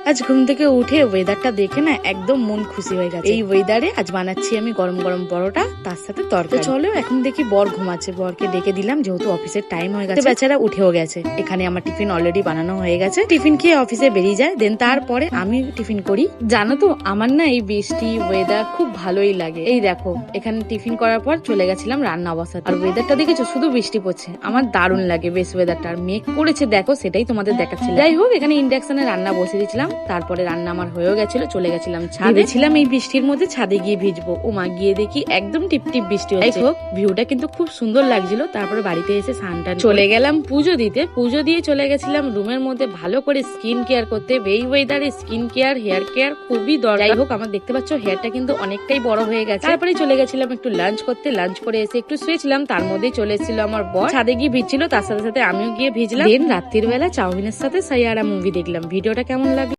আজ ঘুম থেকে উঠে ওয়েদারটা দেখে না একদম মন খুশি হয়ে গেছে। এই ওয়েদারে আজ বানাচ্ছি আমি গরম গরম পরোটা, তার সাথে তরকারি। চলো এখন দেখি বর ঘুমাচ্ছে, বরকে ডেকে দিলাম যেহেতু অফিসের টাইম হয়ে গেছে, বেচারা উঠেও গেছে। এখানে আমার টিফিন অলরেডি বানানো হয়ে গেছে, টিফিন খেয়ে অফিসে বেরিয়ে যায়, দেন তারপরে আমি টিফিন করি। জানো তো আমার না এই বৃষ্টি ওয়েদার খুব ভালোই লাগে। এই দেখো এখানে টিফিন করার পর চলে গেছিলাম রান্না বসাতে, আর ওয়েদারটা দেখেছো শুধু বৃষ্টি পড়ছে, আমার দারুণ লাগে বেশ ওয়েদারটা। আর মেঘ করেছে দেখো, সেটাই তোমাদের দেখাচ্ছিলাম। যাই হোক এখানে ইন্ডাকশনে রান্না বসে দিয়েছিলাম, তারপরে রান্না আমার হয়েও গেছিল, চলে গেছিলাম ছাদে। ছিলাম এই বৃষ্টির মধ্যে ছাদে গিয়ে ভিজবো, ও মা গিয়ে দেখি একদম টিপ টিপ বৃষ্টি হচ্ছে। যাই হোক ভিউটা কিন্তু খুব সুন্দর লাগছিল। তারপরে বাড়িতে এসে স্নান চলে গেলাম পুজো দিতে, পুজো দিয়ে চলে গেছিলাম রুমের মধ্যে ভালো করে স্কিন কেয়ার করতে। এই ওয়েদারে স্কিন কেয়ার হেয়ার কেয়ার খুবই দরকার। যাই হোক আমার দেখতে পাচ্ছ হেয়ারটা কিন্তু অনেকটাই বড় হয়ে গেছে। তারপরে চলে গেছিলাম একটু লাঞ্চ করতে, লাঞ্চ করে এসে একটু শুয়েছিলাম, তার মধ্যেই চলে এসেছিল আমার বর, ছাদে গিয়ে ভিজছিল, তার সাথে সাথে আমিও গিয়ে ভিজলাম। দেন রাত্রির বেলা চাউমিনের সাথে সাইয়ারা মুভি দেখলাম। ভিডিওটা কেমন লাগলো?